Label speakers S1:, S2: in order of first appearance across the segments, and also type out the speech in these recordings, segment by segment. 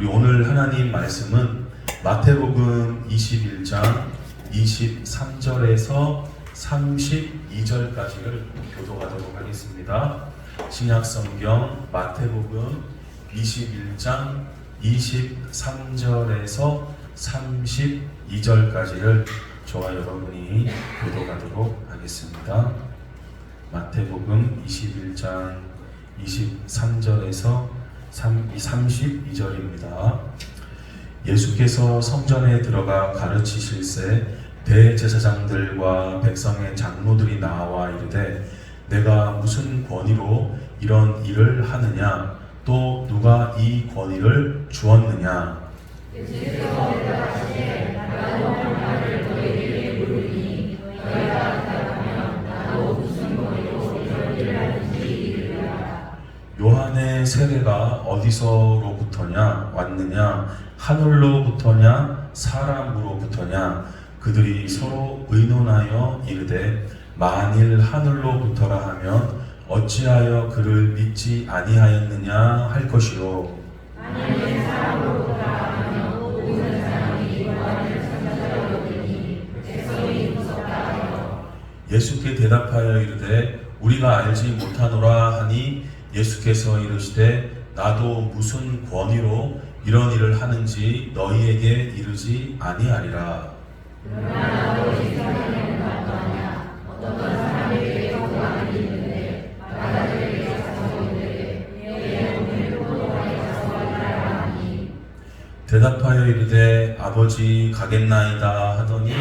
S1: 우리 오늘 하나님 말씀은 마태복음 21장 23절에서 32절까지를 교독하도록 하겠습니다. 신약성경 마태복음 21장 23절에서 32절까지를 저와 여러분이 교독하도록 하겠습니다. 마태복음 21장 23절에서 32절입니다. 예수께서 성전에 들어가 가르치실새 대제사장들과 백성의 장로들이 나와 이르되 내가 무슨 권위로 이런 일을 하느냐 또 누가 이 권위를 주었느냐. 예수께서 대답하시되 나도 말을 너희에게 물으니 너희가 대답하면 나도 무슨 권위로 이런 일을 하는지 이르리라. 요한의 세례가 어디서로부터냐 왔느냐 하늘로부터냐 사람으로부터냐. 그들이 서로 의논하여 이르되 만일 하늘로부터라 하면 어찌하여 그를 믿지 아니하였느냐 할 것이요 만일 사람으로부터라 하면 모든 사람이 요한을 천사라더니 백성이 무섭다 하여. 예수께 대답하여 이르되 우리가 알지 못하노라 하니 예수께서 이르시되 나도 무슨 권위로 이런 일을 하는지 너희에게 이르지 아니하리라. 그러나 나도 이스라엘에 말하냐 어떤 사람에게 요구하는 있는데 바다들에게 가서 이르되 내 오늘 포도원에 가서 일하라 하니. 대답하여 이르되 아버지 가겠나이다 하더니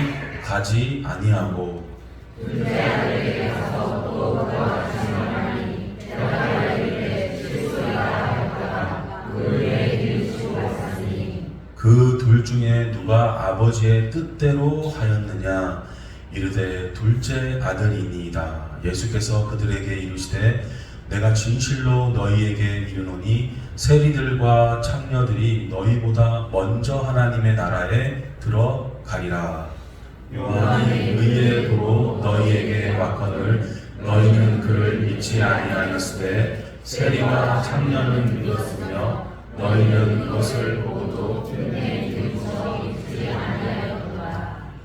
S1: 가지 아니하고 둘째 아들에게 가서 또 그와 같이 말하니 대답하여 이르되 실소이다 하였다가 그에게 이르시고 갔으니. 그 둘 중에 누가 아버지의 뜻대로 하였느냐. 이르되 둘째 아들이니이다. 예수께서 그들에게 이르시되 내가 진실로 너희에게 이르노니 세리들과 창녀들이 너희보다 먼저 하나님의 나라에 들어가리라. 요한이 의의 도로 너희에게 왔거늘 너희는 그를 믿지 아니하였으되 세리와 창녀는 믿었으며 너희는 그것을 보고도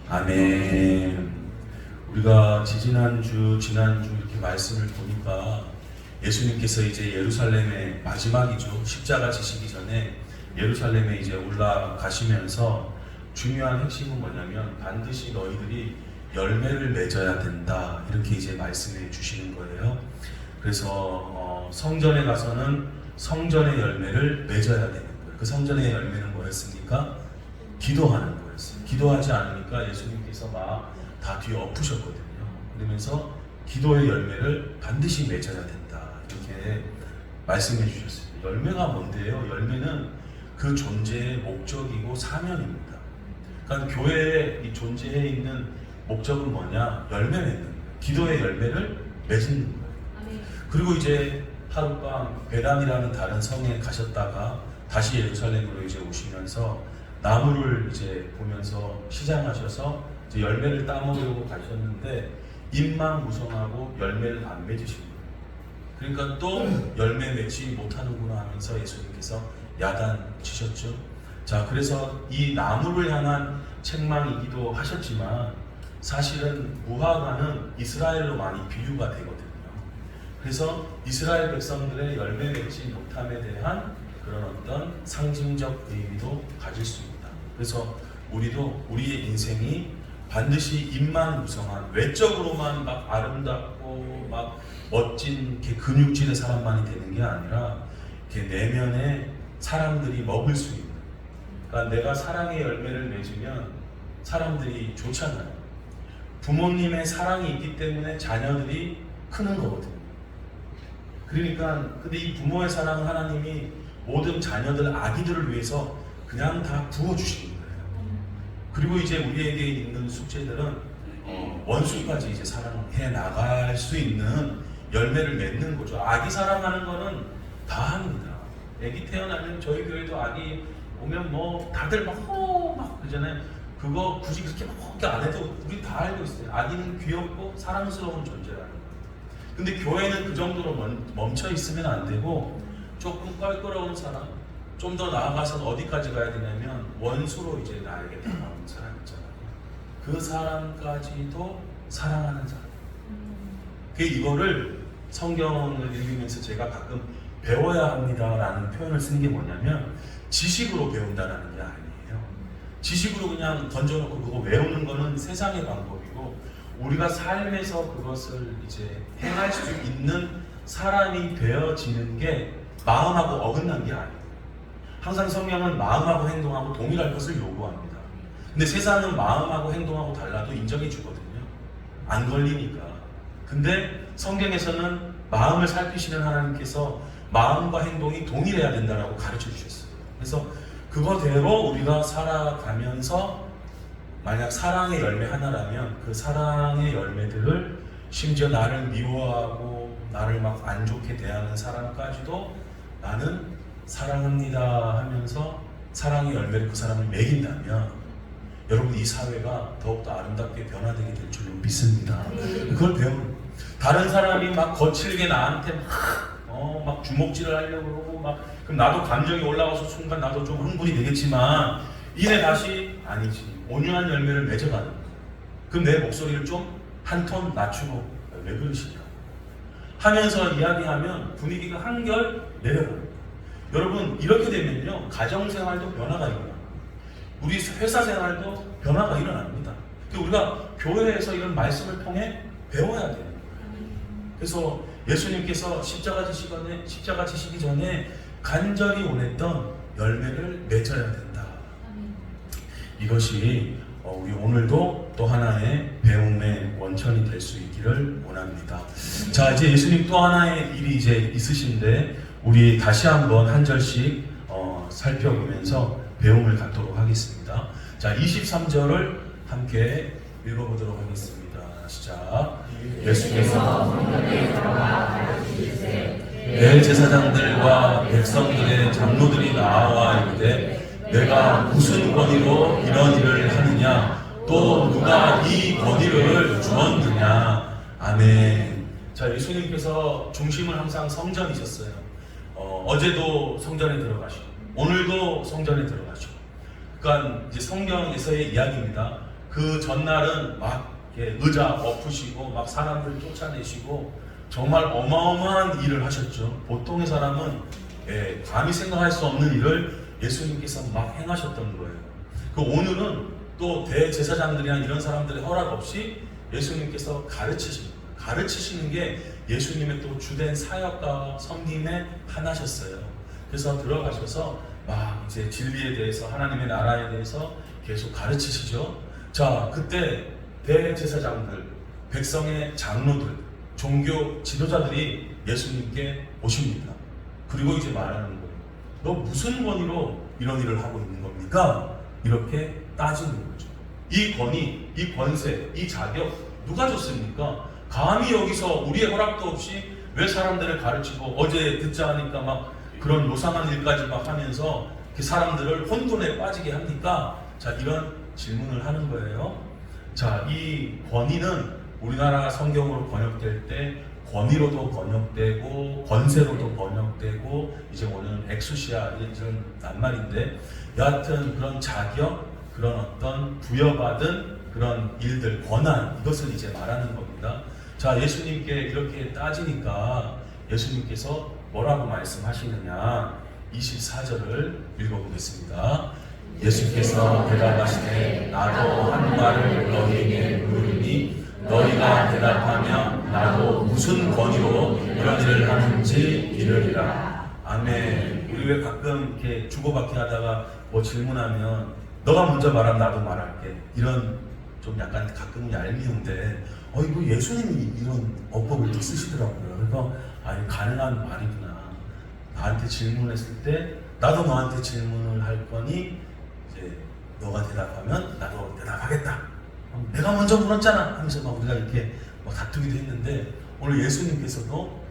S1: 아멘. 우리가 지난주 이렇게 말씀을 보니까 예수님께서 이제 예루살렘의 마지막이죠. 십자가 지시기 전에 예루살렘에 이제 올라가시면서 중요한 핵심은 뭐냐면 반드시 너희들이 열매를 맺어야 된다. 이렇게 이제 말씀해 주시는 거예요. 그래서 성전에 가서는 성전의 열매를 맺어야 되는 거예요. 그 성전의 열매는 뭐였습니까? 기도하는 거였어요. 기도하지 않으니까 예수님께서 막 다 뒤에 엎으셨거든요. 그러면서 기도의 열매를 반드시 맺어야 된다. 이렇게 말씀해 주셨어요. 열매가 뭔데요? 열매는 그 존재의 목적이고 사명입니다. 그러니까 교회에 이 존재해 있는 목적은 뭐냐? 열매 맺는 거예요. 기도의 열매를 맺는 거예요. 그리고 이제 하룻밤 베단이라는 다른 성에 가셨다가 다시 예루살렘으로 이제 오시면서 나무를 이제 보면서 시장하셔서 이제 열매를 따먹으려고 가셨는데 입만 무성하고 열매를 안 맺으신 거예요. 그러니까 또 열매 맺지 못하는구나 하면서 예수님께서 야단치셨죠. 자, 그래서 이 나무를 향한 책망이기도 하셨지만 사실은 무화과는 이스라엘로 많이 비유가 되거든요. 그래서 이스라엘 백성들의 열매 맺지 못함에 대한 그런 어떤 상징적 의미도 가질 수 있다. 그래서 우리도 우리의 인생이 반드시 입만 무성한 외적으로만 막 아름답고 막 멋진 근육질의 사람만이 되는 게 아니라 이렇게 내면에 사람들이 먹을 수 있는. 그러니까 내가 사랑의 열매를 맺으면 사람들이 좋잖아요. 부모님의 사랑이 있기 때문에 자녀들이 크는 거거든요. 그러니까 근데 이 부모의 사랑은 하나님이 모든 자녀들, 아기들을 위해서 그냥 다 부어주시는 거예요. 그리고 이제 우리에게 있는 숙제들은 원수까지 이제 사랑해 나갈 수 있는 열매를 맺는 거죠. 아기 사랑하는 거는 다 합니다. 아기 태어나면 저희 교회도 아기 오면 뭐 다들 막 그러잖아요. 그거 굳이 그렇게 막 안 해도 우리 다 알고 있어요. 아기는 귀엽고 사랑스러운 존재라는 거예요. 근데 교회는 그 정도로 멈춰 있으면 안 되고 조금 껄끄러운 사람, 좀 더 나아가서 어디까지 가야 되냐면 원수로 이제 나에게 다가오는 사람 있잖아요. 그 사람까지도 사랑하는 사람. 이거를 성경을 읽으면서 제가 가끔 배워야 합니다라는 표현을 쓰는 게 뭐냐면 지식으로 배운다라는 게 아니에요. 지식으로 그냥 던져놓고 그거 외우는 거는 세상의 방법이고 우리가 삶에서 그것을 이제 행할 수 있는 사람이 되어지는 게 마음하고 어긋난 게 아니에요. 항상 성경은 마음하고 행동하고 동일할 것을 요구합니다. 근데 세상은 마음하고 행동하고 달라도 인정해 주거든요. 안 걸리니까. 근데 성경에서는 마음을 살피시는 하나님께서 마음과 행동이 동일해야 된다라고 가르쳐 주셨어요. 그래서 그거대로 우리가 살아가면서 만약 사랑의 열매 하나라면 그 사랑의 열매들을 심지어 나를 미워하고 나를 막 안 좋게 대하는 사람까지도 나는 사랑합니다 하면서 사랑의 열매를 그 사람을 먹인다면 여러분 이 사회가 더욱더 아름답게 변화되게 될 줄로 믿습니다. 그걸 배우는 다른 사람이 막 거칠게 나한테 막 주먹질을 하려고 그러고 막 그럼 나도 감정이 올라와서 순간 나도 좀 흥분이 되겠지만 이내 다시 아니지 온유한 열매를 맺어가는 거야. 그럼 내 목소리를 좀 한 톤 낮추고 왜 그러시냐 하면서 이야기하면 분위기가 한결 내려갑니다. 여러분 이렇게 되면요 가정생활도 변화가 일어납니다. 우리 회사 생활도 변화가 일어납니다. 우리가 교회에서 이런 말씀을 통해 배워야 돼요. 그래서 예수님께서 십자가 지시기 전에 간절히 원했던 열매를 맺어야 된다. 이것이 우리 오늘도 또 하나의 배움의 원천이 될 수 있기를 원합니다. 자, 이제 예수님 또 하나의 일이 이제 있으신데 우리 다시 한번 한 절씩 살펴보면서 배움을 갖도록 하겠습니다. 자, 23절을 함께 읽어보도록 하겠습니다. 시작. 예수께서 성전에 들어가 가르치시되 대제사장들과 백성들의 장로들이 나와 이르되 내가 무슨 권위로 이런 일을 하느냐 또 누가 이 권위를 주었느냐. 아멘. 자, 예수님께서 중심은 항상 성전이셨어요. 어제도 성전에 들어가시고 오늘도 성전에 들어가시고 그러니까 이제 성경에서의 이야기입니다. 그 전날은 막 의자 엎으시고 막 사람들 쫓아내시고 정말 어마어마한 일을 하셨죠. 보통의 사람은 감히 생각할 수 없는 일을 예수님께서 막 행하셨던 거예요. 그 오늘은 또 대제사장들이나 이런 사람들의 허락 없이 예수님께서 가르치시는 게 예수님의 또 주된 사역과 섬김의 하나셨어요. 그래서 들어가셔서 막 이제 진리에 대해서 하나님의 나라에 대해서 계속 가르치시죠. 자, 그때 대제사장들, 백성의 장로들, 종교 지도자들이 예수님께 오십니다. 그리고 이제 말하는 거예요. 너 무슨 권위로 이런 일을 하고 있는 겁니까? 이렇게 따지는 거죠. 이 권위, 이 권세, 이 자격 누가 줬습니까? 감히 여기서 우리의 허락도 없이 왜 사람들을 가르치고 어제 듣자 하니까 막 그런 요상한 일까지 막 하면서 사람들을 혼돈에 빠지게 합니까? 자, 이런 질문을 하는 거예요. 자, 이 권위는 우리나라 성경으로 번역될 때 권위로도 번역되고 권세로도 번역되고 이제 오늘은 엑수시아 이런 낱말인데 여하튼 그런 자격, 그런 어떤 부여받은 그런 일들, 권한 이것을 이제 말하는 겁니다. 자, 예수님께 이렇게 따지니까 예수님께서 뭐라고 말씀하시느냐 24절을 읽어보겠습니다. 예수께서 대답하시되 나도 한 말을 너희에게 물으니 너희가 대답하면 나도 무슨 권위로 이런 일을 하는지 이르리라. 아멘. 우리 왜 가끔 이렇게 주고받기 하다가 뭐 질문하면 너가 먼저 말하면 나도 말할게 이런 좀 약간 가끔 얄미운데 이거 예수님이 이런 어법을 또 쓰시더라고요. 그래서 이거 가능한 말이구나. 나한테 질문했을 때 나도 너한테 질문을 할 거니 이제 너가 대답하면 나도 대답하겠다. 내가 먼저 물었잖아 하면서 막 우리가 이렇게 막 다투기도 했는데 오늘 예수님께서도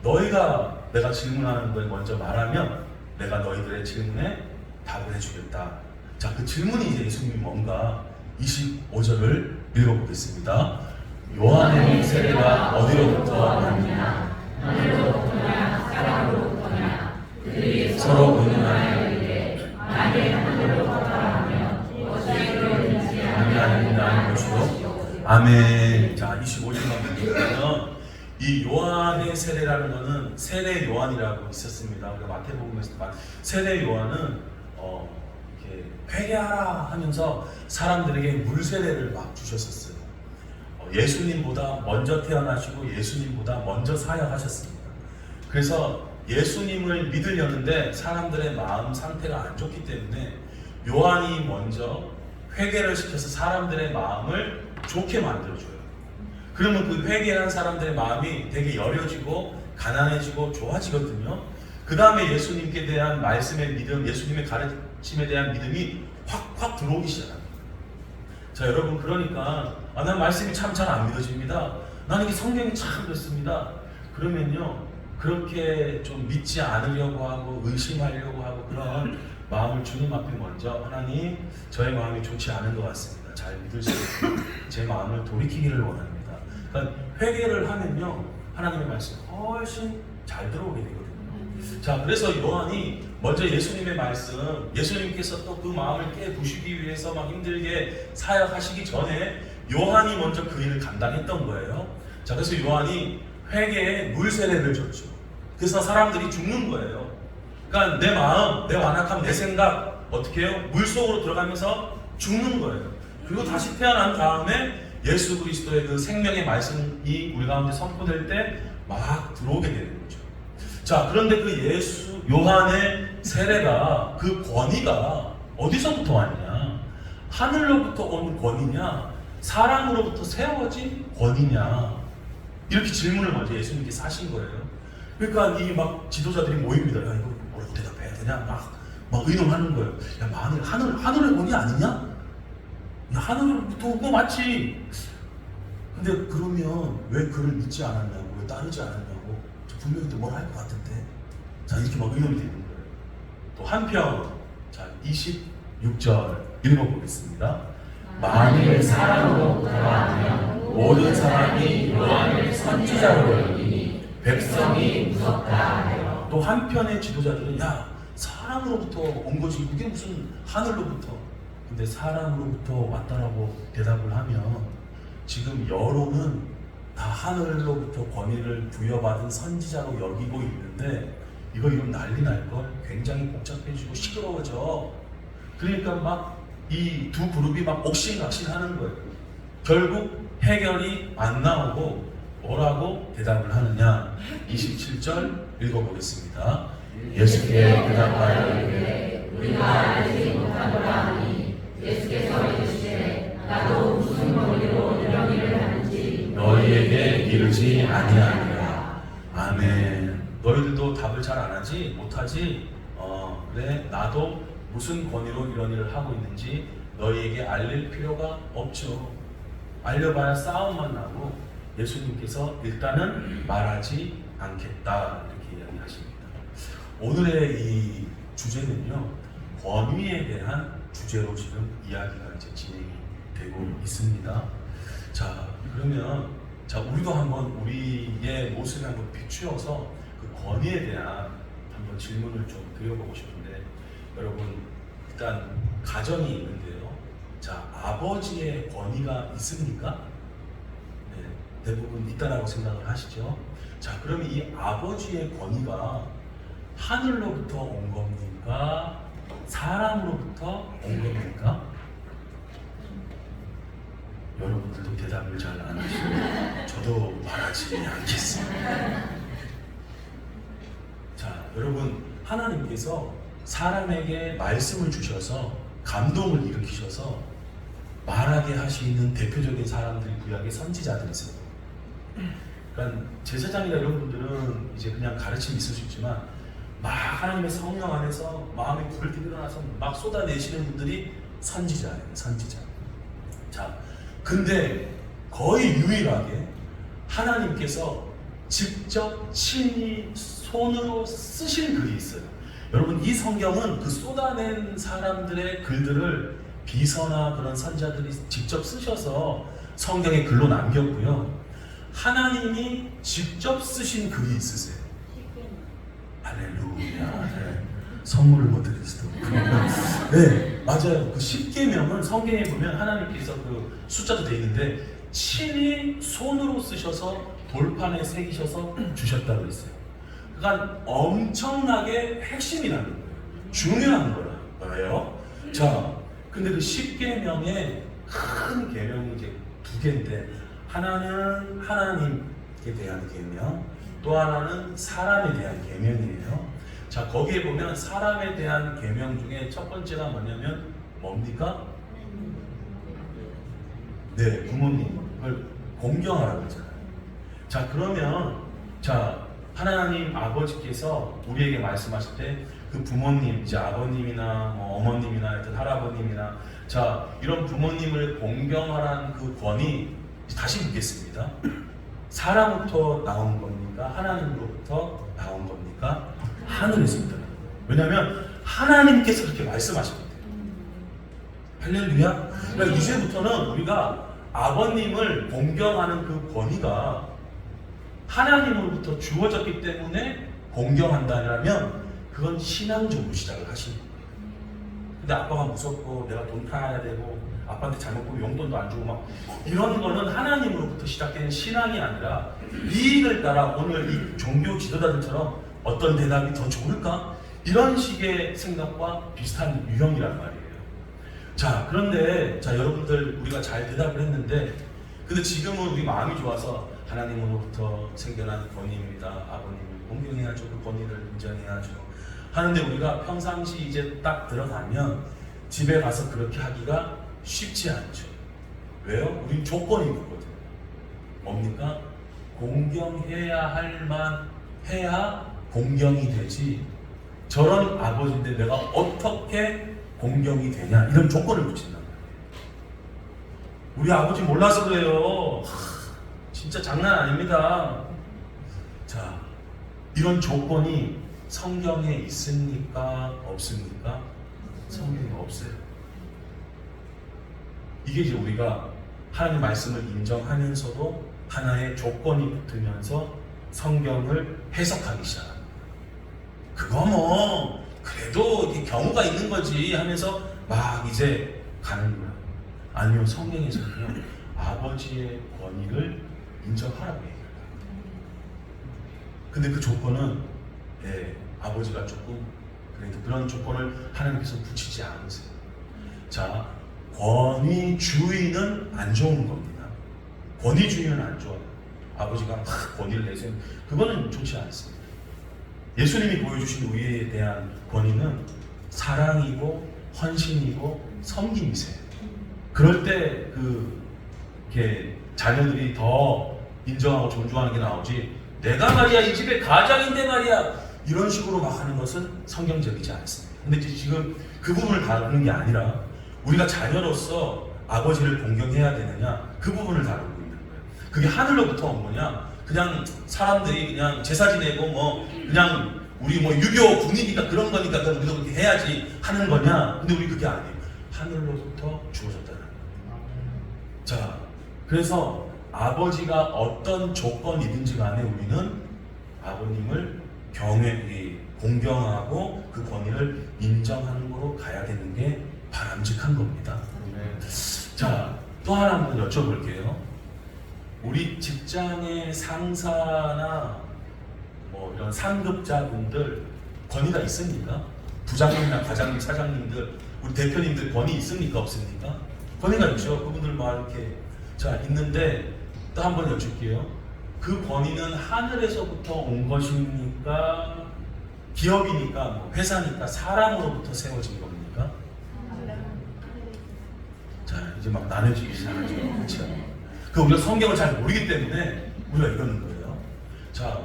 S1: 너희가 내가 질문하는 거에 먼저 말하면 내가 너희들의 질문에 답을 해주겠다. 자, 그 질문이 이제 예수님이 뭔가 25절을 읽어보겠습니다. 요한의 세례가 어디로부터 왔느냐? 하늘로부터냐 사람으로부터냐? 그들이 서로 의논하여 이르되 만일 하늘로 걷다하면 어찌 그러든지 아니하는 것이요. 아멘. 자, 25절만 보면 이 요한의 세례라는 것은 세례 요한이라고 있었습니다. 우리가 마태복음에서 세례 요한은 이렇게 회개하라 하면서 사람들에게 물 세례를 막 주셨었어요. 예수님보다 먼저 태어나시고 예수님보다 먼저 사역하셨습니다. 그래서 예수님을 믿으려는데 사람들의 마음 상태가 안 좋기 때문에 요한이 먼저 회개를 시켜서 사람들의 마음을 좋게 만들어줘요. 그러면 그 회개한 사람들의 마음이 되게 여려지고 가난해지고 좋아지거든요. 그 다음에 예수님께 대한 말씀의 믿음, 예수님의 가르침에 대한 믿음이 확확 들어오기 시작합니다. 자, 여러분, 그러니까 난 말씀이 참 잘 안 믿어집니다. 나는 이게 성경이 참 그렇습니다. 그러면요, 그렇게 좀 믿지 않으려고 하고 의심하려고 하고 그런 마음을 주님 앞에 먼저, 하나님, 저의 마음이 좋지 않은 것 같습니다. 잘 믿을 수 있고 제 마음을 돌이키기를 원합니다. 그러니까 회개를 하면요, 하나님의 말씀 훨씬 잘 들어오게 되거든요. 자, 그래서 요한이 먼저 예수님의 말씀, 예수님께서 또 그 마음을 깨부시기 위해서 막 힘들게 사역하시기 전에 요한이 먼저 그 일을 감당했던 거예요. 자, 그래서 요한이 회개에 물 세례를 줬죠. 그래서 사람들이 죽는 거예요. 그러니까 내 마음, 내 완악함, 내 생각 어떻게 해요? 물 속으로 들어가면서 죽는 거예요. 그리고 다시 태어난 다음에 예수 그리스도의 그 생명의 말씀이 우리 가운데 선포될 때 막 들어오게 되는 거죠. 자, 그런데 그 요한의 세례가, 그 권위가 어디서부터 왔냐? 하늘로부터 온 권위냐? 사람으로부터 세워진 권위냐? 이렇게 질문을 먼저 예수님께서 하신 거예요. 그러니까 이 막 지도자들이 모입니다. 야, 이거 뭐라고 대답해야 되냐? 막 의논하는 거예요. 야, 하늘의 권위 아니냐? 야, 하늘로부터 온 거 맞지? 근데 그러면 왜 그를 믿지 않았냐고, 왜 따르지 않았냐고, 분명히 또 뭘 할 것 같은데. 자, 이렇게 막 의논이 되는 거예요. 또 한편, 자, 26절 읽어보겠습니다. 만일 사람으로 따라하면 모든 사람이 요한을 선지자로 여기니 백성이 무섭다 하여. 또 한편의 지도자들은 야, 사람으로부터 온 거지, 그게 무슨 하늘로부터. 근데 사람으로부터 왔다라고 대답을 하면 지금 여론은 다 하늘로부터 권위를 부여받은 선지자로 여기고 있는데 이러면 난리 날걸. 굉장히 복잡해지고 시끄러워져. 그러니까 막 이 두 그룹이 막 옥신각신하는 거예요. 결국 해결이 안 나오고 뭐라고 대답을 하느냐? 27절 읽어보겠습니다. 예수께 대답하여 이르되 우리가 알지 못하노라 하니 예수께서 이르시되 나도 무슨 권위로 이런 일을 하는지 너희에게 이르지 아니하리라. 아멘. 너희들도 답을 잘 안 하지? 못하지? 그래, 나도 무슨 권위로 이런 일을 하고 있는지 너희에게 알릴 필요가 없죠. 알려봐야 싸움만 나고 예수님께서 일단은 말하지 않겠다, 이렇게 이야기하십니다. 오늘의 이 주제는요, 권위에 대한 주제로 지금 이야기가 이제 진행이 되고 있습니다. 자, 그러면 우리도 한번 우리의 모습을 한번 비추어서 그 권위에 대한 한번 질문을 좀 드려보고 싶은데, 여러분, 일단 가정이 있는데요. 자, 아버지의 권위가 있습니까? 네, 대부분 있다라고 생각을 하시죠. 자, 그러면 이 아버지의 권위가 하늘로부터 온 겁니까? 사람으로부터 온 겁니까? 여러분들도 대답을 잘 안 하시고 저도 말하지 않겠습니다. 자, 여러분, 하나님께서 사람에게 말씀을 주셔서 감동을 일으키셔서 말하게 하시는 대표적인 사람들이 구약의 선지자들이세요. 그러니까 제사장이나 이런 분들은 이제 그냥 가르침이 있을 수 있지만 막 하나님의 성령 안에서 마음이 불길이 일어나서 막 쏟아내시는 분들이 선지자예요. 선지자. 자, 근데 거의 유일하게 하나님께서 직접 친히 손으로 쓰신 글이 있어요. 여러분, 이 성경은 그 쏟아낸 사람들의 글들을 비서나 그런 선지자들이 직접 쓰셔서 성경의 글로 남겼고요. 하나님이 직접 쓰신 글이 있으세요. 할렐루야. 네. 선물을 못 드릴 수도 없고. 네, 맞아요. 그 10계명은 성경에 보면 하나님께서 그 숫자도 돼 있는데 친히 손으로 쓰셔서 돌판에 새기셔서 주셨다고 했어요. 그러니까 엄청나게 핵심이라는 거예요. 중요한 거예요. 자, 근데 그 10계명의 큰 계명이 이제 두 개인데, 하나는 하나님께 대한 계명, 또 하나는 사람에 대한 계명이에요. 자, 거기에 보면 사람에 대한 계명 중에 첫 번째가 뭐냐면 뭡니까? 네, 부모님을 공경하라고 했잖아요. 자, 그러면 자, 하나님 아버지께서 우리에게 말씀하실 때 그 부모님, 이제 아버님이나 뭐 어머님이나 하여튼 할아버님이나 자, 이런 부모님을 공경하라는 그 권위, 다시 묻겠습니다. 사람부터 나온 겁니까? 하나님으로부터 나온 겁니까? 하늘에서부터. 왜냐하면 하나님께서 그렇게 말씀하셨거든요. 할렐루야. 그러니까 이제부터는 우리가 아버님을 공경하는 그 권위가 하나님으로부터 주어졌기 때문에 공경한다면 그건 신앙적으로 시작을 하시는 거예요. 근데 아빠가 무섭고 내가 돈 타야 되고 아빠한테 잘못 보면 용돈도 안 주고 막 이런 거는 하나님으로부터 시작되는 신앙이 아니라 이익을 따라 오늘 이 종교 지도자들처럼 어떤 대답이 더 좋을까? 이런 식의 생각과 비슷한 유형이란 말이에요. 자, 그런데 자, 여러분들 우리가 잘 대답을 했는데, 근데 지금은 우리 마음이 좋아서 하나님으로부터 생겨난 권위입니다. 아버님을 공경해야죠. 그 권위를 인정해야죠. 하는데 우리가 평상시 이제 딱 들어가면 집에 가서 그렇게 하기가 쉽지 않죠. 왜요? 우린 조건이 있거든요. 뭡니까? 공경해야 할 만 해야 공경이 되지. 저런 아버지인데 내가 어떻게 공경이 되냐, 이런 조건을 붙인단 말이에요. 우리 아버지 몰라서 그래요. 진짜 장난 아닙니다. 자, 이런 조건이 성경에 있습니까? 없습니까? 성경에 없어요. 이게 이제 우리가 하나님 말씀을 인정하면서도 하나의 조건이 붙으면서 성경을 해석하기 시작합니다. 그거 뭐 그래도 이게 경우가 있는 거지 하면서 막 이제 가는 거야. 아니요, 성경에서는요 아버지의 권위를 인정하라고 얘기해요. 근데 그 조건은 아버지가 조금 그래도 그런 조건을 하나님께서 붙이지 않으세요. 자, 권위주의는 안 좋은 겁니다. 권위주의는 안 좋아요. 아버지가 막 권위를 내세요. 그거는 좋지 않습니다. 예수님이 보여주신 우리에 대한 권위는 사랑이고 헌신이고 섬김이세요. 그럴 때 이렇게 자녀들이 더 인정하고 존중하는 게 나오지, 내가 말이야 이 집의 가장인데 말이야 이런 식으로 막 하는 것은 성경적이지 않습니다. 근데 이제 지금 그 부분을 다루는 게 아니라 우리가 자녀로서 아버지를 공경해야 되느냐, 그 부분을 다루고 있는 거예요. 그게 하늘로부터 온 거냐, 그냥 사람들이 그냥 제사 지내고 뭐 그냥 우리 뭐 유교 분위기가 그런 거니까 우리도 그렇게 해야지 하는 거냐. 근데 우리 그게 아니에요. 하늘로부터 주어졌다는 거예요. 자, 그래서 아버지가 어떤 조건이든지 간에 우리는 아버님을 공경하고 그 권위를 인정하는 거로 가야 되는 게 바람직한 겁니다. 자, 또 하나 한번 여쭤볼게요. 우리 직장의 상사나 뭐 이런 상급자분들 권위가 있습니까? 부장님이나 과장님, 사장님들, 우리 대표님들 권위 있습니까? 없습니까? 권위가 있죠. 그분들 막 이렇게 자 있는데 또 한번 여쭐게요. 그 권위는 하늘에서부터 온 것입니까? 기업이니까, 뭐 회사니까, 사람으로부터 세워진 겁니까? 자, 이제 막 나눠지기 시작하죠. 그렇죠? 그 우리가 성경을 잘 모르기 때문에 우리가 이러는 거예요. 자,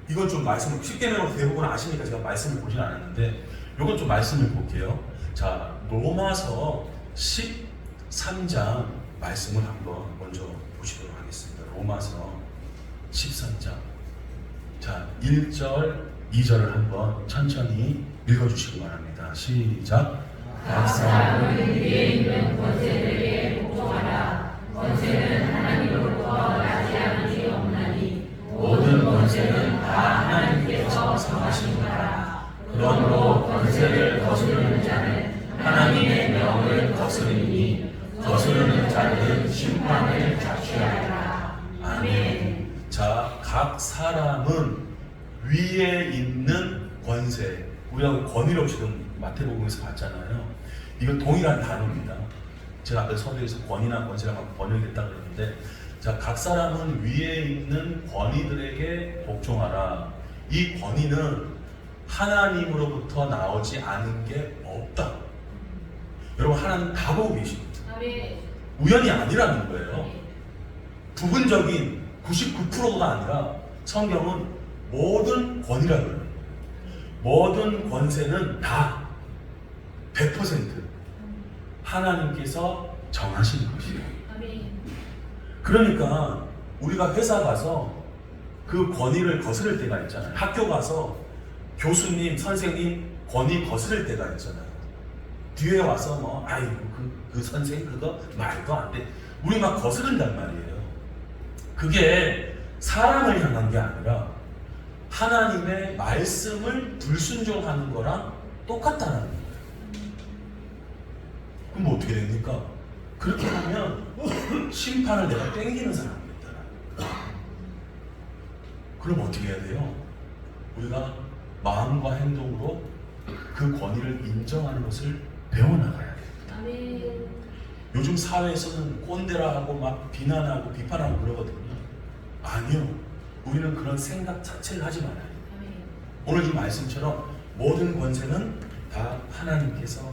S1: 이건 좀 말씀을 쉽게 내놓고 대부분 아시니까 제가 말씀을 보진 않았는데, 이건 좀 말씀을 볼게요. 자, 로마서 13장 말씀을 한번 먼저 보시도록 하겠습니다. 로마서 13장. 자, 1절, 2절을 한번 천천히 읽어주시기 바랍니다. 시작.
S2: 각 사람은 위에 있는 권세들에게 복종하라. 권세는 하나님으로부터 나지 않으니 없나니 모든 권세는 다 하나님께서 정하신 바라. 그러므로 권세를 거스르는 자는 하나님의 명을 거스르니 거스르는 자는 심판을 자취하리라. 아멘.
S1: 자, 각 사람은 위에 있는 권세, 우리가 권위라고 지금 마태복음에서 봤잖아요. 이건 동일한 단어입니다. 제가 아까 서두에서 권위나 권세랑 번역했다 그랬는데, 자, 각 사람은 위에 있는 권위들에게 복종하라. 이 권위는 하나님으로부터 나오지 않은 게 없다. 여러분, 하나님 다 보고 계십니다. 우연이 아니라는 거예요. 부분적인 99%가 아니라 성경은 모든 권위라고 해요. 모든 권세는 다 100% 하나님께서 정하신 것이에요. 그러니까 우리가 회사 가서 그 권위를 거스를 때가 있잖아요. 학교 가서 교수님, 선생님 권위 거스를 때가 있잖아요. 뒤에 와서 뭐 아이고 그 선생님 그거 말도 안 돼. 우리 막 거스른단 말이에요. 그게 사람을 향한 게 아니라 하나님의 말씀을 불순종하는 거랑 똑같다는 거예요. 그럼 뭐 어떻게 됩니까? 그렇게 하면 심판을 내가 땡기는 사람이겠다. 그럼 어떻게 해야 돼요? 우리가 마음과 행동으로 그 권위를 인정하는 것을 배워나가야 됩니다. 요즘 사회에서는 꼰대라 하고 막 비난하고 비판하고 그러거든요. 아니요. 우리는 그런 생각 자체를 하지 말아요. 오늘 이 말씀처럼 모든 권세는 다 하나님께서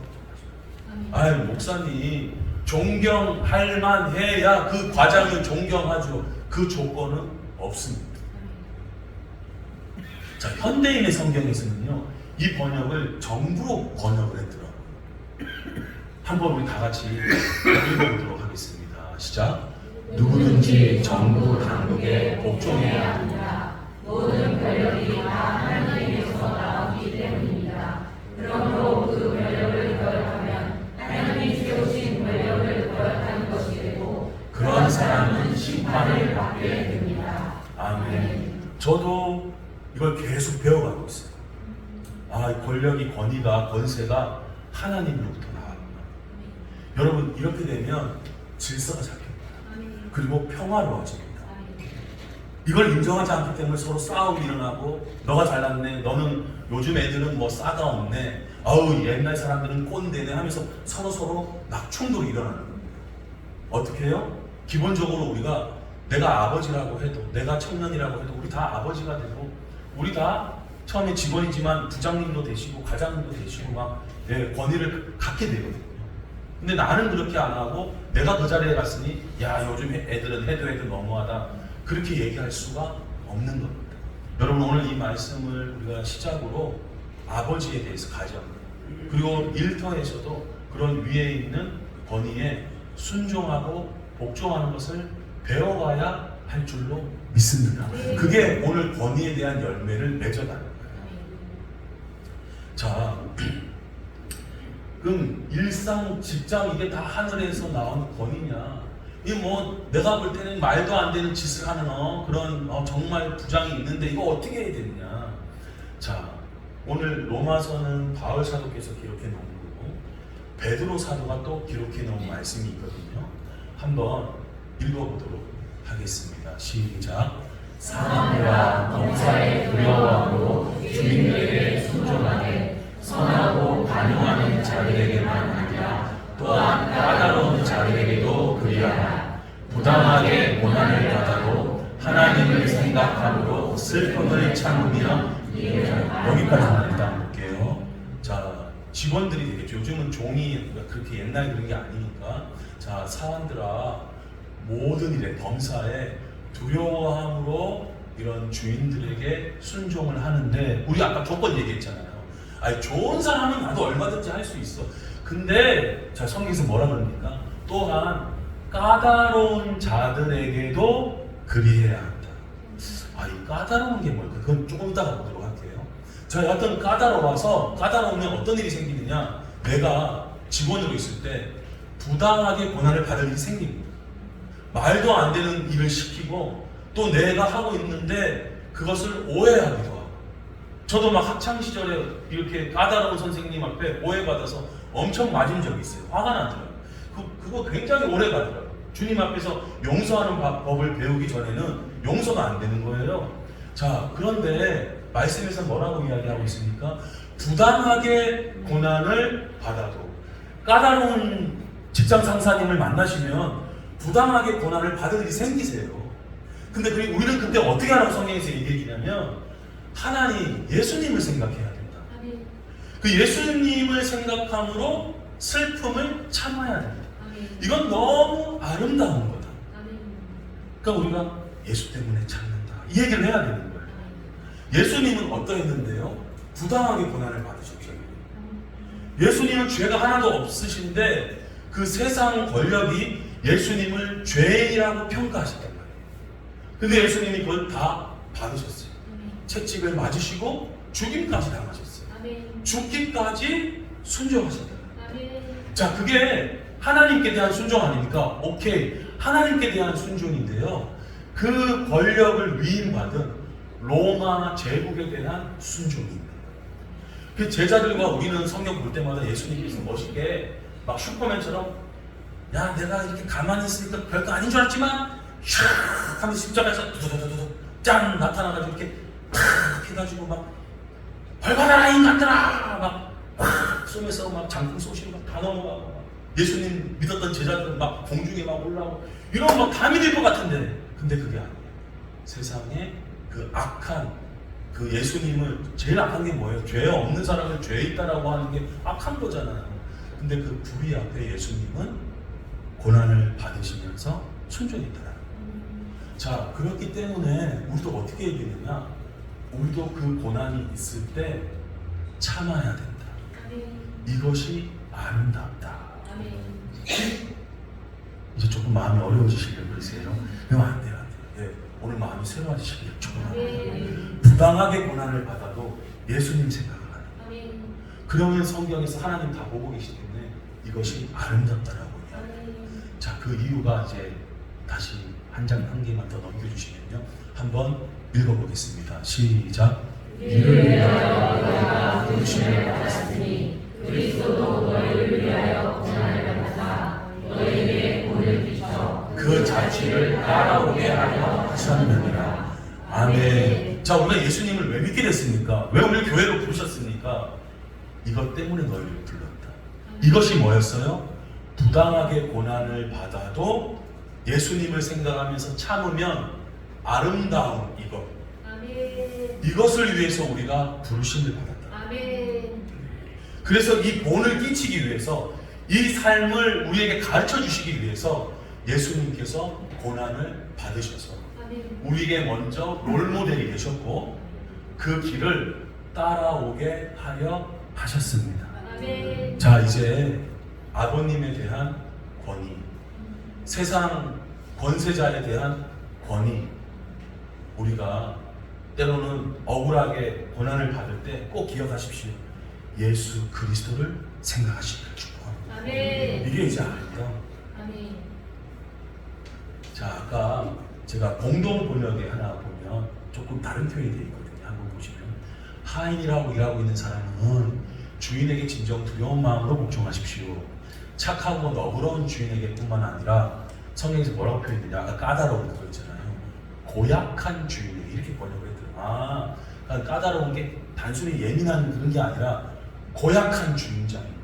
S1: 아유, 목사님 존경할 만해야 그 과장을 존경하죠. 그 조건은 없습니다. 자, 현대인의 성경에서는요, 이 번역을 정부로 번역을 했더라고요. 한번 우리 다 같이 읽어보도록 하겠습니다. 시작.
S2: 누구든지 정부 당국에 복종해야 합니다. 모든 권력이 다 하나님에게서 나오기 때문입니다. 그러므로 그 권력을 거역하면 하나님이 세우신 권력을 거역하는 것이 되고 그런 사람은 심판을 받게 됩니다.
S1: 아멘. 저도 이걸 계속 배워가고 있어요. 아, 권력이, 권위가, 권세가 하나님으로부터 나왔구나. 여러분, 이렇게 되면 질서가 잡힙니다. 그리고 평화로워집니다. 이걸 인정하지 않기 때문에 서로 싸움이 일어나고, 너가 잘났네, 너는 요즘 애들은 뭐 싸가 없네, 아우 옛날 사람들은 꼰대네 하면서 서로 막 충돌이 일어나는 겁니다. 어떻게 해요? 기본적으로 우리가, 내가 아버지라고 해도, 내가 청년이라고 해도 우리 다 아버지가 되고, 우리 다 처음에 직원이지만 부장님도 되시고 과장님도 되시고 막 권위를 갖게 되거든요. 근데 나는 그렇게 안 하고 내가 그 자리에 갔으니 야, 요즘 애들은 해도 너무하다, 그렇게 얘기할 수가 없는 겁니다. 여러분, 오늘 이 말씀을 우리가 시작으로 아버지에 대해서 가져옵니다. 그리고 일터에서도 그런 위에 있는 권위에 순종하고 복종하는 것을 배워가야 할 줄로 믿습니다. 그게 오늘 권위에 대한 열매를 맺어가는 거예요. 자, 그럼 일상, 직장, 이게 다 하늘에서 나온 권위냐? 이 뭐 내가 볼 때는 말도 안 되는 짓을 하는 그런 정말 부장이 있는데 이거 어떻게 해야 되느냐? 자, 오늘 로마서는 바울 사도께서 기록해 놓은 거고 베드로 사도가 또 기록해 놓은 말씀이 있거든요. 한번 읽어보도록 하겠습니다. 시작.
S2: 사람과 범사에 두려워하고 주인들에게 순종하되 선하고 반응하는 자들에게만 아니라 또한 까다로운 자들에게도 그리하라. 부당하게 고난을 받아도 하나님을 생각함으로 슬픔을 참으며
S1: 여기까지만 일단 볼게요. 자, 직원들이 되겠죠. 요즘은 종이 그렇게 옛날 그런 게 아니니까. 자, 사람들아, 모든 일에, 범사에 두려워함으로 이런 주인들에게 순종을 하는데, 우리 아까 조건 얘기했잖아요. 아니, 좋은 사람은 나도 얼마든지 할 수 있어. 근데 자, 성경에서 뭐라 그럽니까? 또한 까다로운 자들에게도 그리해야 한다. 아, 이 까다로운 게 뭘까? 그건 조금 이따가 보도록 할게요. 자, 여하튼 까다로우면 어떤 일이 생기느냐? 내가 직원으로 있을 때 부당하게 고난을 받을 일이 생깁니다. 말도 안 되는 일을 시키고 또 내가 하고 있는데 그것을 오해하기도 하고 저도 막 학창 시절에 이렇게 까다로운 선생님 앞에 오해받아서 엄청 맞은 적이 있어요. 화가 나더라고요. 그거 굉장히 오래 가더라고요. 주님 앞에서 용서하는 법을 배우기 전에는 용서가 안 되는 거예요. 자, 그런데 말씀에서 뭐라고 이야기하고 있습니까? 부당하게 고난을 받아도, 까다로운 직장 상사님을 만나시면 부당하게 고난을 받을 일이 생기세요. 근데 우리는 그때 어떻게 하라고 성경에서 얘기하냐면, 하나님, 예수님을 생각해야 된다. 그 예수님을 생각함으로 슬픔을 참아야 된다. 이건 너무 아름다운 거다. 그러니까 우리가 예수 때문에 참는다, 이 얘기를 해야 되는 거예요. 예수님은 어떠했는데요? 부당하게 고난을 받으셨죠. 예수님은 죄가 하나도 없으신데 그 세상 권력이 예수님을 죄인이라고 평가하셨단 말이에요. 근데 예수님이 그걸 다 받으셨어요. 채찍을 맞으시고 죽임까지 당하셨어요. 죽기까지 순종하셨다. 자, 그게 하나님께 대한 순종 아닙니까? 오케이, 하나님께 대한 순종인데요, 그 권력을 위임받은 로마 제국에 대한 순종입니다. 그 제자들과 우리는 성경 볼 때마다 예수님께서 멋있게 막 슈퍼맨처럼, 야, 내가 이렇게 가만히 있으니까 별거 아닌 줄 알았지만 슉 하면서 십자가에서 두두두두두 짠 나타나가지고 이렇게 탁 해가지고 막 벌받아라 인간들아 막 쏘면서 막 장풍 쏘시고 막 다 넘어가고, 막 예수님 믿었던 제자들은 막 공중에 막 올라오고 이러면 막 다 믿을 것 같은데, 근데 그게 아니에요. 세상에 그 악한 그 예수님을, 제일 악한 게 뭐예요? 죄 없는 사람을 죄 있다라고 하는 게 악한 거잖아요. 근데 그 불의 앞에 예수님은 고난을 받으시면서 순종했더라. 자, 그렇기 때문에 우리도 어떻게 얘기했느냐? 우리도 그 고난이 있을 때 참아야 된다. 이것이 아름답다. 이제 조금 마음이 어려워지시려고 그러세요? 그럼 안 돼요, 안 돼요. 예, 오늘 마음이 새로워지시길 축원합니다. 부당하게 고난을 받아도 예수님 생각을 하는. 그러면 성경에서 하나님 다 보고 계시기 때문에 이것이 아름답다라고 이야기해요. 자, 그 이유가 이제 다시 한 개만 더 넘겨주시면요, 한번 읽어보겠습니다. 시작.
S2: 이를 위하여 너희가 부르심을 받았으니 그리스도도 너희를 위하여 고난을 받아 너희에게 본을 비춰
S1: 그 자취를 따라오게 하려 하셨느니라. 아멘. 자, 우리가 예수님을 왜 믿게 됐습니까? 왜 우리를 교회로 부르셨습니까? 이것 때문에 너희를 불렀다. 이것이 뭐였어요? 부당하게 고난을 받아도 예수님을 생각하면서 참으면 아름다운 이것. 이것을 위해서 우리가 부르심을 받았다. 그래서 이 본을 끼치기 위해서, 이 삶을 우리에게 가르쳐 주시기 위해서 예수님께서 고난을 받으셔서 우리에게 먼저 롤모델이 되셨고 그 길을 따라오게 하려 하셨습니다. 자, 이제 아버님에 대한 권위, 세상 권세자에 대한 권위, 우리가 때로는 억울하게 고난을 받을 때 꼭 기억하십시오. 예수 그리스도를 생각하시기를 축복합니다. 이게 이제 아름다운. 자, 아까 제가 공동 번역에 하나 보면 조금 다른 표현이 되어 있거든요. 한번 보시면, 하인이라고 일하고 있는 사람은 주인에게 진정 두려운 마음으로 복종하십시오. 착하고 너그러운 주인에게 뿐만 아니라, 성경에서 뭐라고 표현했냐, 아까 까다로운 거 있잖아요. 고약한 주인에게, 이렇게 번역을 했더라고요. 그러니까 까다로운 게 단순히 예민한 그런 게 아니라 고약한 주인장인 거예요.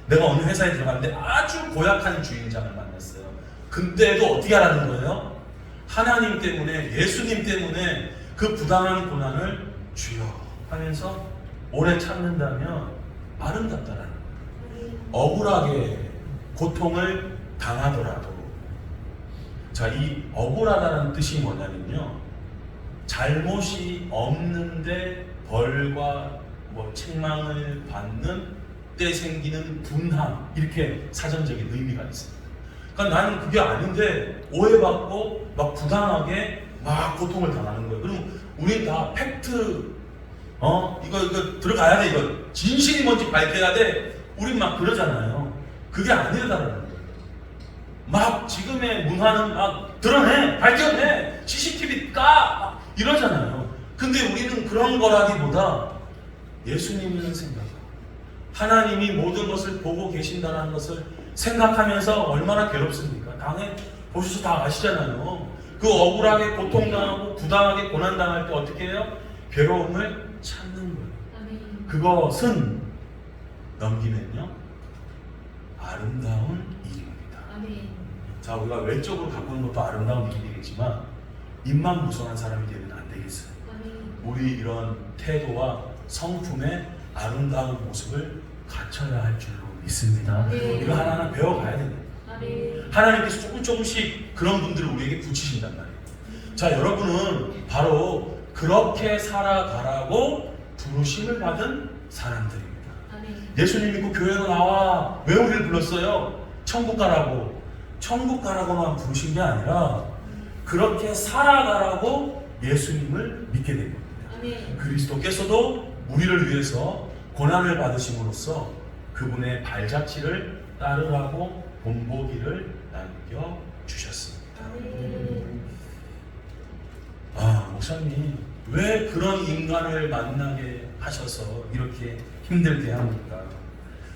S1: 내가 어느 회사에 들어갔는데 아주 고약한 주인장을 만났어요. 그때도 어떻게 하라는 거예요? 하나님 때문에, 예수님 때문에 그 부당한 고난을 주여 하면서 오래 참는다면 아름답다라는 거예요. 억울하게 고통을 당하더라도, 자, 이 억울하다는 뜻이 뭐냐면요, 잘못이 없는데 벌과 책망을 받는 때 생기는 분함, 이렇게 사전적인 의미가 있습니다. 그러니까 나는 그게 아닌데 오해받고 막 부당하게 막 고통을 당하는 거예요. 그럼 우린 다 팩트, 이거 들어가야 돼, 이거 진실이 뭔지 밝혀야 돼, 우린 막 그러잖아요. 그게 아니라는 거예요. 막 지금의 문화는 막 드러내, 밝혀내, CCTV 까, 막 이러잖아요. 근데 우리는 그런 거라기보다 예수님을 생각하고 하나님이 모든 것을 보고 계신다는 것을 생각하면서 얼마나 괴롭습니까? 당연히 보셔서 다 아시잖아요. 그 억울하게 고통당하고 부당하게 고난당할 때 어떻게 해요? 괴로움을 참는 거예요.
S2: 아멘.
S1: 그것은 넘기면요 아름다운 일입니다.
S2: 아멘.
S1: 자, 우리가 외적으로 가꾸는 것도 아름다운 일이겠지만 입만 무성한 사람이 되면 안 되겠어요.
S2: 아멘.
S1: 우리 이런 태도와 성품의 아름다운 모습을 갖춰야 할 줄로 믿습니다.
S2: 네.
S1: 이거 하나하나 배워가야 됩니다.
S2: 아멘.
S1: 하나님께서 조금씩 그런 분들을 우리에게 붙이신단 말이에요. 자, 여러분은 바로 그렇게 살아가라고 부르심을 받은 사람들입니다.
S2: 아멘.
S1: 예수님 믿고 교회로 나와. 왜 우리를 불렀어요? 천국 가라고. 천국 가라고만 부르신 게 아니라 그렇게 살아가라고 예수님을 믿게 된 겁니다.
S2: 아멘.
S1: 그리스도께서도 우리를 위해서 고난을 받으심으로써 그분의 발자취를 따르라고 본보기를 남겨주셨습니다.
S2: 아멘.
S1: 아, 목사님 왜 그런 인간을 만나게 하셔서 이렇게 힘들게 합니까?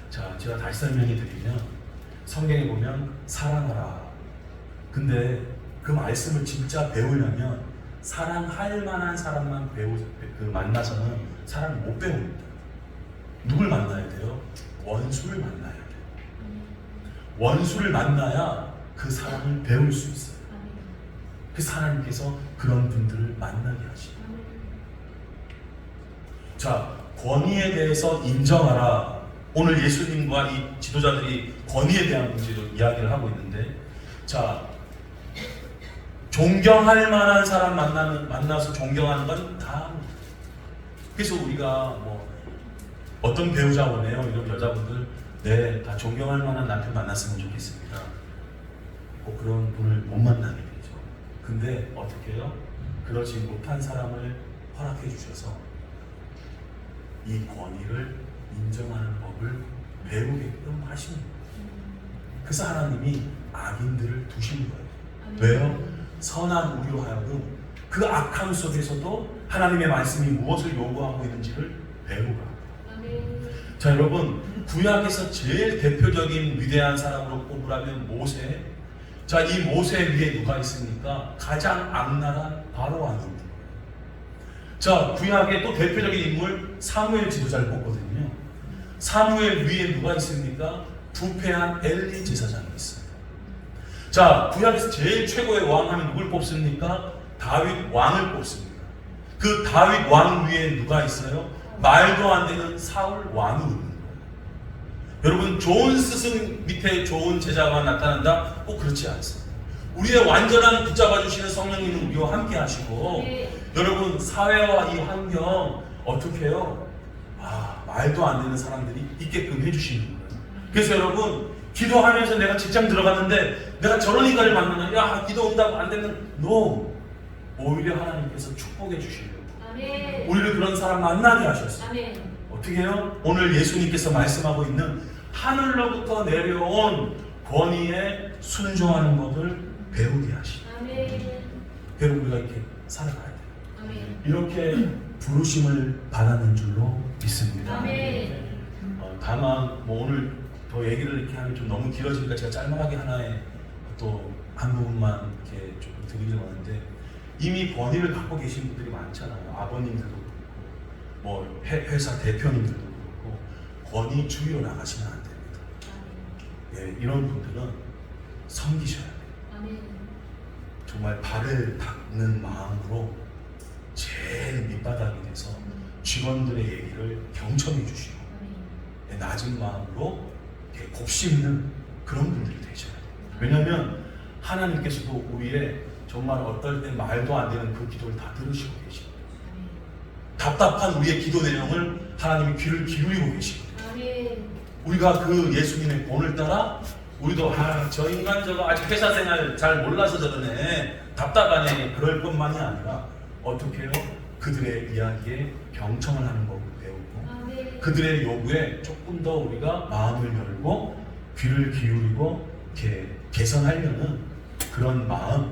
S1: 자, 제가 다시 설명해 드리면 성경에 보면 사랑하라. 근데 그 말씀을 진짜 배우려면 사랑할 만한 사람만 만나서는 사랑을 못 배웁니다. 누굴 만나야 돼요? 원수를 만나야 돼요. 원수를 만나야 그 사랑을 배울 수 있어요. 그 하나님께서 그런 분들을 만나게 하십니다. 자, 권위에 대해서 인정하라. 오늘 예수님과 이 지도자들이 권위에 대한 문제로 이야기를 하고 있는데, 자, 존경할 만한 사람 만나서 존경하는 건 다. 그래서 우리가 뭐 어떤 배우자 원해요? 이런 여자분들, 네, 다 존경할 만한 남편 만났으면 좋겠습니다. 꼭 그런 분을 못 만나게 되죠. 근데 어떻게 해요? 그러지 못한 사람을 허락해 주셔서 이 권위를 인정하는 법을 배우게끔 하십니다. 그래서 하나님이 악인들을 두신 거예요. 왜요? 선한 우리로 하여금 그 악함 속에서도 하나님의 말씀이 무엇을 요구하고 있는지를 배우라. 자, 여러분, 구약에서 제일 대표적인 위대한 사람으로 꼽으라면 모세. 자, 이 모세 위에 누가 있습니까? 가장 악랄한 바로 왕입니다. 자, 구약의 또 대표적인 인물 사무엘 지도자를 꼽거든요. 사무엘 위에 누가 있습니까? 부패한 엘리 제사장이 있어요. 자, 구약에서 제일 최고의 왕 하면 누굴 뽑습니까? 다윗 왕을 뽑습니다. 그 다윗 왕 위에 누가 있어요? 말도 안 되는 사울 왕이 있는 거예요. 여러분, 좋은 스승 밑에 좋은 제자가 나타난다? 꼭 그렇지 않습니다. 우리의 완전한 붙잡아 주시는 성령님은 우리와 함께 하시고, 여러분, 사회와 이 환경 어떻게 해요? 아, 말도 안 되는 사람들이 있게끔 해주시는 거예요. 그래서 여러분, 기도하면서 내가 직장 들어갔는데 내가 저런 인간을 만나면 야, 기도 온다고 안 되는 no. 오히려 하나님께서 축복해 주시려고 우리를 그런 사람 만나게 하셨어요.
S2: 아멘.
S1: 어떻게 해요? 오늘 예수님께서 말씀하고 있는 하늘로부터 내려온 권위에 순종하는 법을 배우게 하시고, 여러분, 우리가 이렇게 살아가야 돼요.
S2: 아멘.
S1: 이렇게 부르심을 받았는 줄로 믿습니다.
S2: 아멘.
S1: 다만 뭐 오늘 더 얘기를 이렇게 하면 좀 너무 길어지니까 제가 짤막하게 하나의 또 한 부분만 이렇게 조금 드리려고 하는데, 이미 권위를 갖고 계신 분들이 많잖아요. 아버님들도 그렇고, 뭐 회사 대표님들도 그렇고, 권위 주위로 나가시면 안 됩니다. 예, 이런 분들은 섬기셔야 돼요.
S2: 아멘.
S1: 정말 발을 닦는 마음으로 제일 밑바닥이 돼서 직원들의 얘기를 경청해 주시고, 낮은 마음으로 이렇게 곱씹는 그런 분들이 되셔야 돼요. 왜냐하면 하나님께서도 우리의 정말 어떨 때 말도 안 되는 그 기도를 다 들으시고 계십니다. 답답한 우리의 기도 내용을 하나님이 귀를 기울이고 계십니다. 우리가 그 예수님의 본을 따라 우리도 저 인간 저거 아직 회사 생활 잘 몰라서 저러네, 답답하네, 그럴 것만이 아니라 어떻게 해요? 그들의 이야기에 경청을 하는 법을 배우고, 그들의 요구에 조금 더 우리가 마음을 열고 귀를 기울이고 이렇게 개선하려는 그런 마음,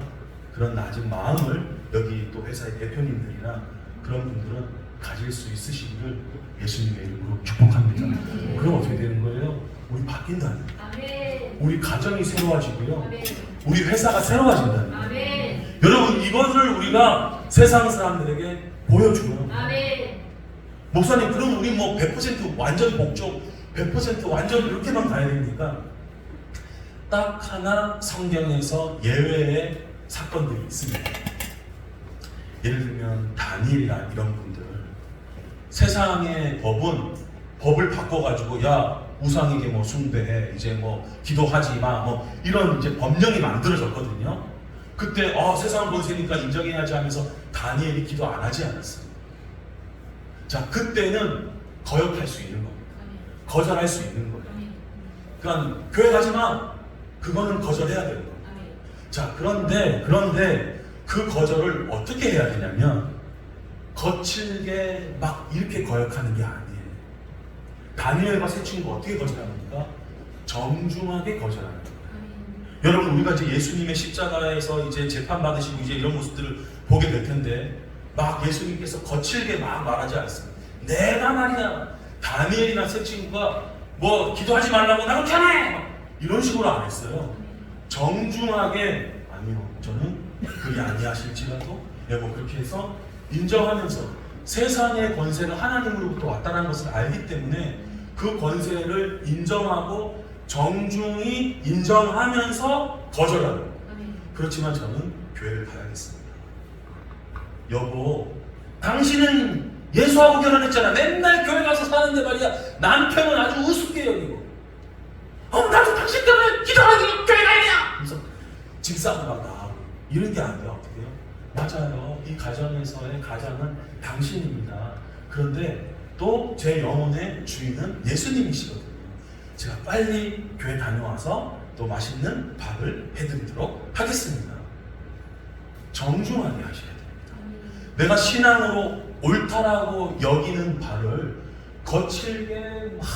S1: 그런 낮은 마음을 여기 또 회사의 대표님들이나 그런 분들은 가질 수 있으시기를 예수님의 이름으로 축복합니다. 그럼 어떻게 되는 거예요? 우리 바뀐다는 거예요.
S2: 아멘.
S1: 우리 가정이 새로워지고요.
S2: 아멘.
S1: 우리 회사가 새로워진다는 거예요.
S2: 아멘.
S1: 여러분, 이것을 우리가 세상 사람들에게 보여줘요.
S2: 아멘.
S1: 목사님, 그럼 우리 뭐 100% 완전 복종, 100% 완전 이렇게만 가야 됩니까? 딱 하나 성경에서 예외의 사건들이 있습니다. 예를 들면 다니엘이나 이런 분들, 세상의 법을 바꿔가지고 야 우상에게 뭐 숭배해, 이제 뭐 기도하지 마, 뭐 이런 이제 법령이 만들어졌거든요. 그때 세상 권세니까 인정해야지 하면서 다니엘이 기도 안 하지 않았어요. 자, 그때는 거역할 수 있는 겁니다. 거절할 수 있는 거예요. 그러니까 교회 가지 마, 그거는 거절해야 되는 거예요. 자, 그런데 그 거절을 어떻게 해야 되냐면 거칠게 막 이렇게 거역하는 게 아니에요. 다니엘과 세 친구 어떻게 거절합니까? 정중하게 거절하는 거예요. 여러분, 우리가 이제 예수님의 십자가에서 이제 재판 받으시고 이제 이런 모습들을 보게 될 텐데 막 예수님께서 거칠게 막 말하지 않습니다. 내가 말이야, 다니엘이나 세 친구가 뭐 기도하지 말라고 나 그렇게 하네 이런 식으로 안 했어요. 정중하게 아니요, 저는 그게 아니하실지라도 뭐 그렇게 해서 인정하면서 세상의 권세가 하나님으로부터 왔다는 것을 알기 때문에 그 권세를 인정하고 정중히 인정하면서 거절하는 거예요. 그렇지만 저는 교회를 가야겠습니다. 여보, 당신은 예수하고 결혼했잖아. 맨날 교회 가서 사는데 말이야, 남편은 아주 우습게 여기고 나도 당신 때문에 기도하기 교회 가야 돼! 그래서 집사도 막 나오고 이런 게 아니라 어떻게 해요? 맞아요. 이 가정에서의 가장은 당신입니다. 그런데 또 제 영혼의 주인은 예수님이시거든요. 제가 빨리 교회 다녀와서 또 맛있는 밥을 해드리도록 하겠습니다. 정중하게 하셔야 됩니다. 내가 신앙으로 옳다라고 여기는 바를 거칠게 막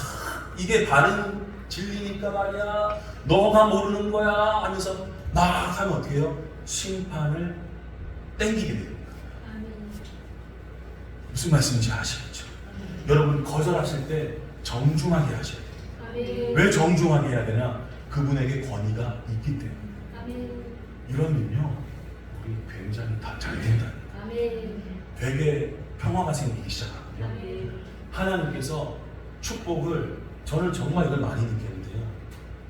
S1: 이게 바른 진리니까 말이야, 너가 모르는 거야 하면서 막 하면 어떻게 해요? 심판을 땡기게 됩니다. 무슨 말씀인지 아시겠죠? 여러분, 거절하실 때 정중하게 하셔야 돼요. 왜 정중하게 해야 되냐? 그분에게 권위가 있기 때문에. 이러면요, 우리 굉장히 다 잘 된다는 거예요. 되게 평화가 생기기 시작하고요. 하나님께서 축복을, 저는 정말 이걸 많이 느끼는데요.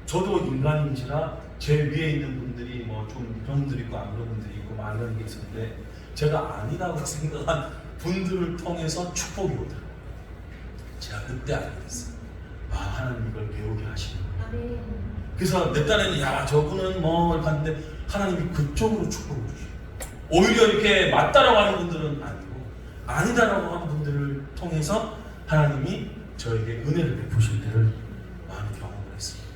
S1: 저도 인간인지라 제 위에 있는 분들이 뭐 좀 그런 분들이 있고 안 그런 분들이 있고 막 이런 게 있었는데, 제가 아니라고 생각한 분들을 통해서 축복이 오더라고요. 제가 그때 알게 됐어요. 하나님 이걸 배우게 하시는. 그래서 내 딴에는 야 저분은 뭐 봤는데 하나님이 그쪽으로 축복을 주시고, 오히려 이렇게 맞다라고 하는 분들은 아니고 아니다라고 하는 분들을 통해서 하나님이 저에게 은혜를 베푸실 때를 많이 경험을 했습니다.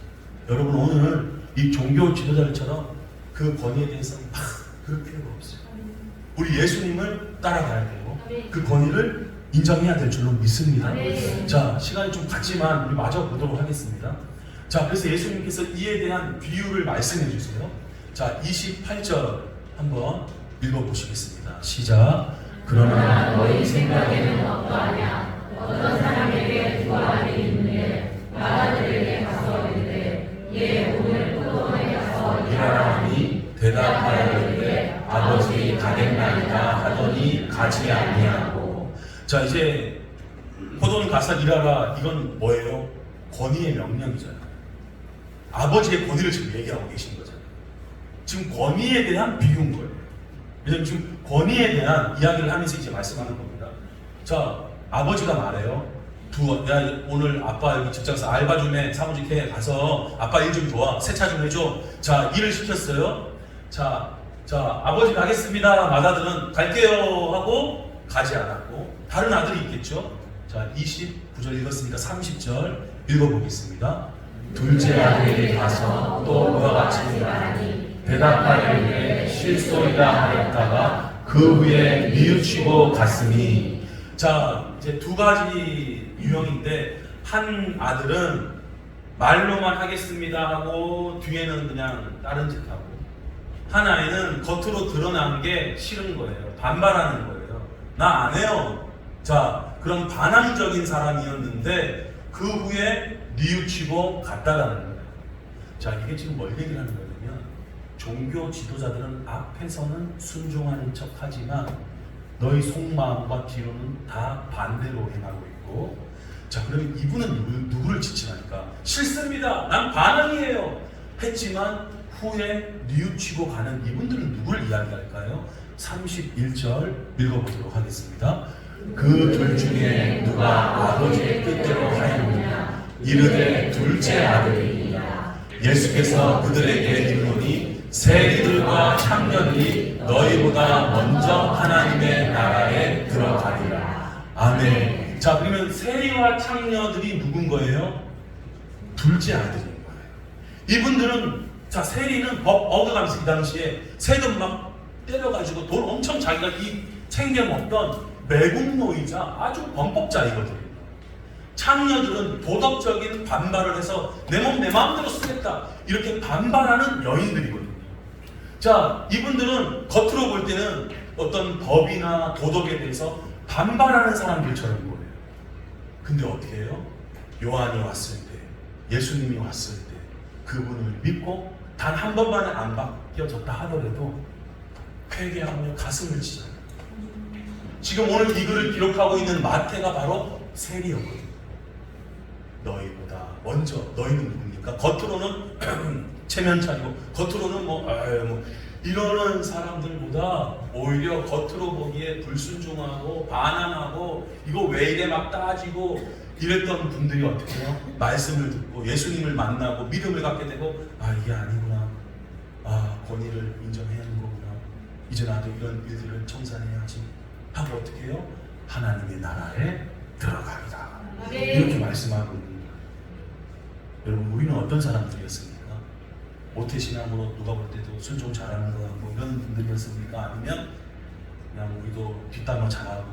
S1: 여러분, 오늘 이 종교 지도자들처럼 그 권위에 대해서 막 그럴 필요가 없어요. 우리 예수님을 따라가야 되고 그 권위를 인정해야 될 줄로 믿습니다. 자, 시간이 좀 갔지만 우리 마저 보도록 하겠습니다. 자, 그래서 예수님께서 이에 대한 비유를 말씀해 주세요. 자, 28절 한번 읽어보시겠습니다. 시작. 그러나
S2: 너희 생각에는 어떠하냐? 어떤 사람에게 두 아들이 있는데 그 아들에게 가서 이르되 얘 오늘 포도원에 가서 일하라 하니
S1: 대답하여 이르되 아버지 가겠나이다 하더니 가지 아니하고. 자, 이제 포도원 가서 일하라, 이건 뭐예요? 권위의 명령이잖아요. 아버지의 권위를 지금 얘기하고 계신 거잖아요. 지금 권위에 대한 비유인 거예요. 왜냐면 지금 권위에 대한 이야기를 하면서 이제 말씀하는 겁니다. 자, 아버지가 말해요. 야, 오늘 아빠 여기 직장에서 알바 좀 해, 사무직 해, 가서 아빠 일 좀 도와, 세차 좀 해줘. 자, 일을 시켰어요. 자, 아버지 가겠습니다. 맏아들은 갈게요 하고 가지 않았고, 다른 아들이 있겠죠. 자, 29절 읽었으니까 30절 읽어보겠습니다. 둘째 아들이 가서 또 그와 같이 말하니 대답하기를 실소이다 하였다가 그 후에 뉘우치고 갔으니. 자, 이제 두 가지 유형인데, 한 아들은 말로만 하겠습니다 하고 뒤에는 그냥 다른 짓 하고, 한 아이는 겉으로 드러나는 게 싫은 거예요. 반발하는 거예요. 나 안 해요. 자, 그런 반항적인 사람이었는데 그 후에 뉘우치고 갔다라는 거예요. 자, 이게 지금 뭘 얘기를 하는 거냐면 종교 지도자들은 앞에서는 순종하는 척 하지만 너희 속마음과 뒤로는 다 반대로 행하고 있고, 자, 그러면 이분은 누구를 지칭할까? 싫습니다, 난 반항이에요 했지만 후에 뉘우치고 가는 이분들은 누구를 이야기할까요? 31절 읽어보도록 하겠습니다. 그 둘 중에 누가 아버지의 뜻대로 하였느냐? 이르되 둘째 아들이니라. 예수께서 그들에게 이르노니 세리들과 창녀들이 너희보다 먼저 하나님의 나라에 들어가리라. 아멘. 자, 그러면 세리와 창녀들이 누군 거예요? 둘째 아들인 거예요. 이분들은, 자, 세리는 법 어겨가면서 이 당시에 세금 막 때려가지고 돈 엄청 자기가 챙겨 먹던 매국노이자 아주 범법자이거든요. 창녀들은 도덕적인 반발을 해서 내 몸 내 마음대로 쓰겠다 이렇게 반발하는 여인들이거든요. 자, 이분들은 겉으로 볼 때는 어떤 법이나 도덕에 대해서 반발하는 사람들처럼 보여요. 근데 어떻게 해요? 요한이 왔을 때, 예수님이 왔을 때 그분을 믿고 단 한 번만에 안 바뀌어졌다 하더라도 회개하며 가슴을 치잖아요. 지금 오늘 이 글을 기록하고 있는 마태가 바로 세리였거든요. 너희보다 먼저, 너희는 누굽니까? 겉으로는 체면 차리고 겉으로는 뭐 이러는 사람들보다 오히려 겉으로 보기에 불순종하고 반항하고 이거 왜 이래 막 따지고 이랬던 분들이 어떻게 해요? 말씀을 듣고 예수님을 만나고 믿음을 갖게 되고, 아, 이게 아니구나, 아, 권위를 인정해야 하는 거구나, 이제 나도 이런 일들을 청산해야지 하고 어떻게 해요? 하나님의 나라에 들어가리라. 이렇게 말씀하고 있는 거예요. 여러분, 우리는 어떤 사람들이었습니까? 모태신앙으로 누가 볼 때도 순종 잘하는 거 뭐 이런 분들이었습니까? 아니면 그냥 우리도 뒷담화 잘하고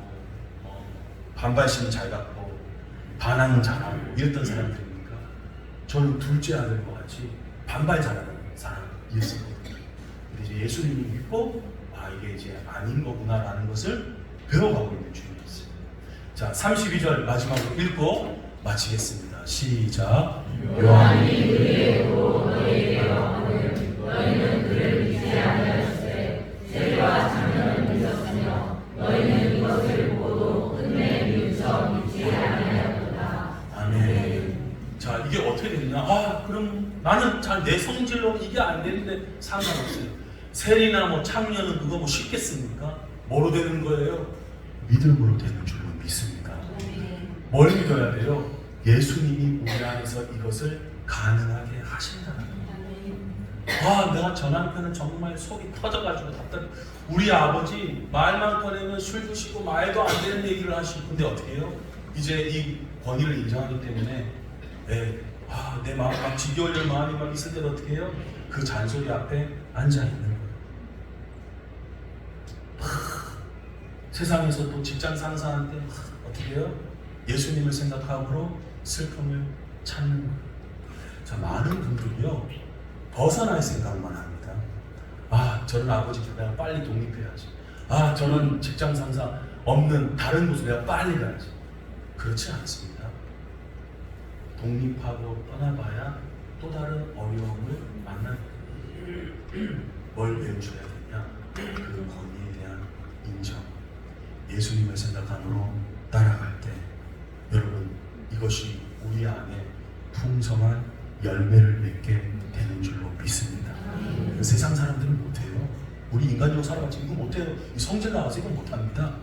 S1: 반발심 잘 갖고 반항 잘하고 이랬던 사람들입니까? 저는 둘째 아들과 같이 반발 잘하는 사람이었거든요. 근데 이제 예수님을 믿고, 아, 이게 이제 아닌 거구나라는 것을 배워가고 있는 중이었어요. 자, 32절 마지막으로 읽고 마치겠습니다. 시작.
S2: 요한이 그에게로 너희에게 왔거든 너희는 그를 믿지 아니하였으되 세리와 창녀는 믿었으며 너희는 이것을 보고도 끝내 뉘우쳐 믿지 아니하였도다.
S1: 아멘. 자, 이게 어떻게 되느냐? 아, 그럼 나는 잘 내 성질로 이게 안 되는데 상관없어요. 세리나 뭐 창녀는 그거 뭐 쉽겠습니까? 뭐로 되는 거예요? 믿음으로 되는 줄로 믿습니다. 뭘 믿어야 돼요? 예수님이 우리 안에서 이것을 가능하게 하신다는 거예요. 아, 내가 저 남편은 정말 속이 터져가지고 답답해. 우리 아버지 말만 꺼내면 술 드시고 말도 안 되는 얘기를 하시고, 근데 어떻게 해요? 이제 이 권위를 인정하기 때문에 내 마음 막 지겨울 마음이 막 있을 때도 어떻게 해요? 그 잔소리 앞에 앉아 있는 거예요. 세상에서 또 직장 상사한테 어떻게 해요? 예수님을 생각하고 슬픔을 찾는 거예요. 자, 많은 분들이요 벗어날 생각만 합니다. 아, 저는 아버지께 내가 빨리 독립해야지. 아, 저는 직장 상사 없는 다른 곳으로 내가 빨리 가야지. 그렇지 않습니다. 독립하고 떠나봐야 또 다른 어려움을 만날 거예요. 뭘 배우셔야 되냐? 그 권위에 대한 인정. 예수님을 생각함으로 따라갈 때 여러분, 이것이 우리 안에 풍성한 열매를 맺게 되는 줄로 믿습니다. 세상 사람들은 못해요. 우리 인간적으로 살아가지 이거 못해요. 성질 나와서 이거 못합니다.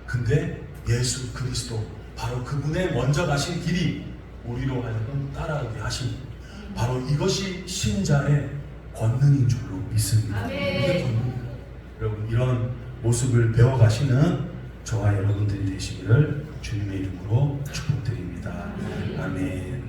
S1: 근데 예수 그리스도, 바로 그분의 먼저 가신 길이 우리로 하여금 따라오게 하신, 바로 이것이 신자의 권능인 줄로 믿습니다. 이게 권능입니다. 여러분, 이런 모습을 배워가시는 저와 여러분들이 되시기를 주님의 이름으로 축복드립니다. 아멘.